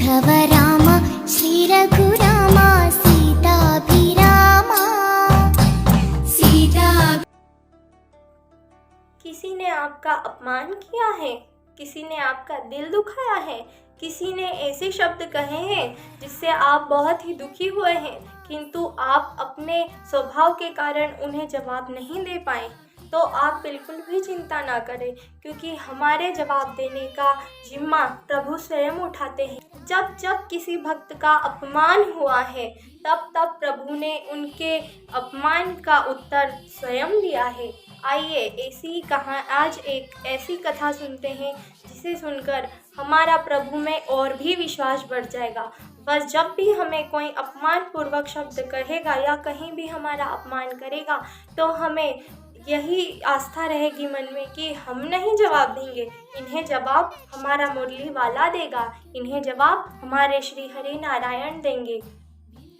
राघव राम श्री रघुराम सीताभिराम सीता। किसी ने आपका अपमान किया है, किसी ने आपका दिल दुखाया है, किसी ने ऐसे शब्द कहे हैं जिससे आप बहुत ही दुखी हुए हैं, किंतु आप अपने स्वभाव के कारण उन्हें जवाब नहीं दे पाए, तो आप बिल्कुल भी चिंता ना करें, क्योंकि हमारे जवाब देने का जिम्मा प्रभु स्वयं उठाते हैं। जब जब किसी भक्त का अपमान हुआ है, तब तब प्रभु ने उनके अपमान का उत्तर स्वयं दिया है। आइए आज एक ऐसी कथा सुनते हैं जिसे सुनकर हमारा प्रभु में और भी विश्वास बढ़ जाएगा। बस जब भी हमें कोई अपमान पूर्वक शब्द कहेगा या कहीं भी हमारा अपमान करेगा, तो हमें यही आस्था रहेगी मन में कि हम नहीं जवाब देंगे, इन्हें जवाब हमारा मुरली वाला देगा, इन्हें जवाब हमारे श्री हरि नारायण देंगे।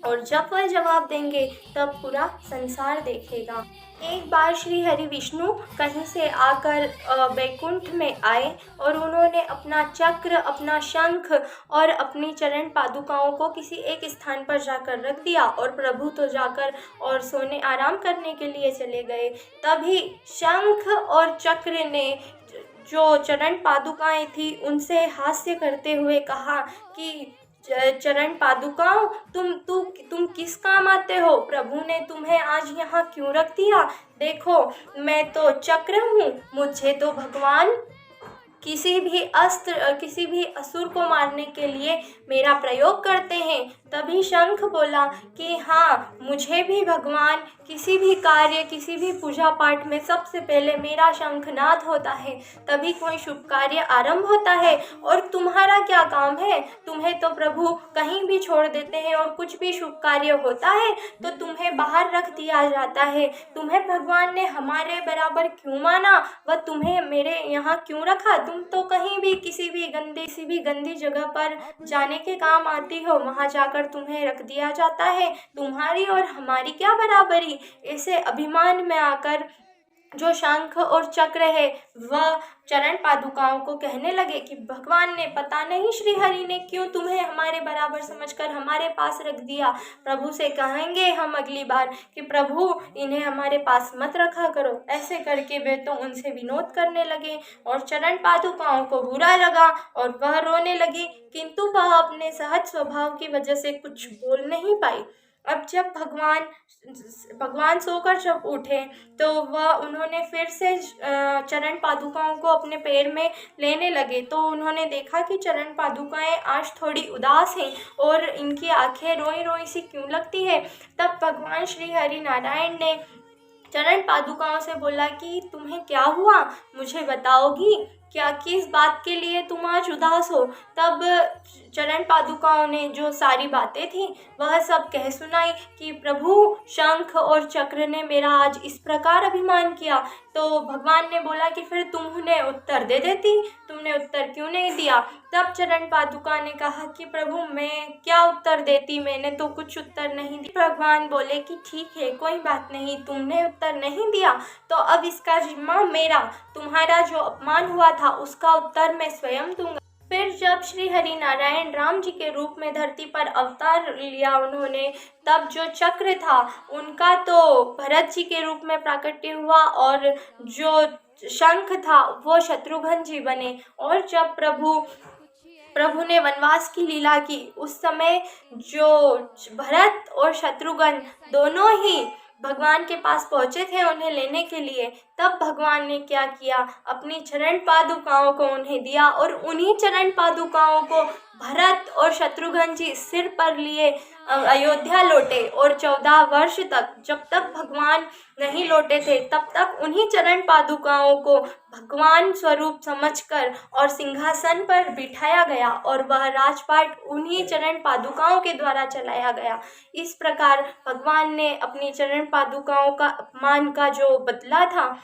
और जब वह जवाब देंगे तब पूरा संसार देखेगा। एक बार श्री हरि विष्णु कहीं से आकर वैकुंठ में आए और उन्होंने अपना चक्र, अपना शंख और अपनी चरण पादुकाओं को किसी एक स्थान पर जाकर रख दिया और प्रभु तो जाकर और सोने आराम करने के लिए चले गए। तभी शंख और चक्र ने जो चरण पादुकाएं थी उनसे हास्य करते हुए कहा कि चरण पादुकाओं, तुम किस काम आते हो? प्रभु ने तुम्हें आज यहाँ क्यों रख दिया? देखो, मैं तो चक्र हूँ, मुझे तो भगवान किसी भी असुर को मारने के लिए मेरा प्रयोग करते हैं। तभी शंख बोला कि हाँ, मुझे भी भगवान किसी भी कार्य, किसी भी पूजा पाठ में सबसे पहले मेरा शंखनाद होता है, तभी कोई शुभ कार्य आरंभ होता है। और तुम्हारा क्या काम है? तुम्हें तो प्रभु कहीं भी छोड़ देते हैं और कुछ भी शुभ कार्य होता है तो तुम्हें बाहर रख दिया जाता है। तुम्हें भगवान ने हमारे बराबर क्यों माना? वह तुम्हें मेरे यहाँ क्यों रखा? तुम तो कहीं भी किसी भी गंदी जगह पर जाने के काम आती हो, वहाँ जाकर तुम्हें रख दिया जाता है। तुम्हारी और हमारी क्या बराबरी? ऐसे अभिमान में आकर जो शंख और चक्र है वह चरण पादुकाओं को कहने लगे कि भगवान ने पता नहीं श्री हरि ने क्यों तुम्हें हमारे बराबर समझकर हमारे पास रख दिया। प्रभु से कहेंगे हम अगली बार कि प्रभु इन्हें हमारे पास मत रखा करो। ऐसे करके वे तो उनसे विनोद करने लगे और चरण पादुकाओं को बुरा लगा और वह रोने लगी, किंतु वह अपने सहज स्वभाव की वजह से कुछ बोल नहीं पाई। अब जब भगवान सोकर जब उठे तो उन्होंने फिर से चरण पादुकाओं को अपने पैर में लेने लगे, तो उन्होंने देखा कि चरण पादुकाएं आज थोड़ी उदास हैं और इनकी आंखें रोई रोई सी क्यों लगती है। तब भगवान श्री हरि नारायण ने चरण पादुकाओं से बोला कि तुम्हें क्या हुआ, मुझे बताओगी क्या? किस बात के लिए तुम आज उदास हो? तब चरण पादुकाओं ने जो सारी बातें थी वह सब कह सुनाई कि प्रभु, शंख और चक्र ने मेरा आज इस प्रकार अभिमान किया। तो भगवान ने बोला कि फिर तुम उन्हें उत्तर दे देती, तुमने उत्तर क्यों नहीं दिया? तब चरण पादुका ने कहा कि प्रभु, मैं क्या उत्तर देती, मैंने तो कुछ उत्तर नहीं दिया। भगवान बोले कि ठीक है, कोई बात नहीं, तुमने उत्तर नहीं दिया तो अब इसका जिम्मा मेरा, तुम्हारा जो अपमान हुआ था उसका उत्तर मैं स्वयं दूंगा। फिर जब श्री हरि नारायण राम जी के रूप में धरती पर अवतार लिया उन्होंने, तब जो चक्र था उनका तो भरत जी के रूप में प्राकट्य हुआ और जो शंख था वो शत्रुघ्न जी बने। और जब प्रभु ने वनवास की लीला की, उस समय जो भरत और शत्रुघ्न दोनों ही भगवान के पास पहुँचे थे उन्हें लेने के लिए, तब भगवान ने क्या किया, अपनी चरण पादुकाओं को उन्हें दिया और उन्हीं चरण पादुकाओं को भरत और शत्रुघ्न जी सिर पर लिए अयोध्या लौटे। और 14 वर्ष तक, जब तक भगवान नहीं लौटे थे, तब तक उन्हीं चरण पादुकाओं को भगवान स्वरूप समझकर और सिंहासन पर बिठाया गया और वह राजपाट उन्हीं चरण पादुकाओं के द्वारा चलाया गया। इस प्रकार भगवान ने अपनी चरण पादुकाओं का अपमान का जो बदला था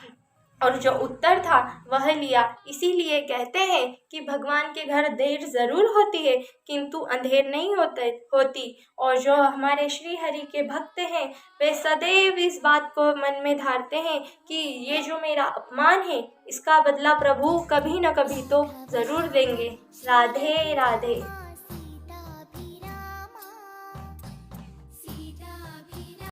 और जो उत्तर था वह लिया। इसीलिए कहते हैं कि भगवान के घर देर ज़रूर होती है किंतु अंधेर नहीं होती। और जो हमारे श्री हरि के भक्त हैं वे सदैव इस बात को मन में धारते हैं कि ये जो मेरा अपमान है इसका बदला प्रभु कभी न कभी तो ज़रूर देंगे। राधे राधे।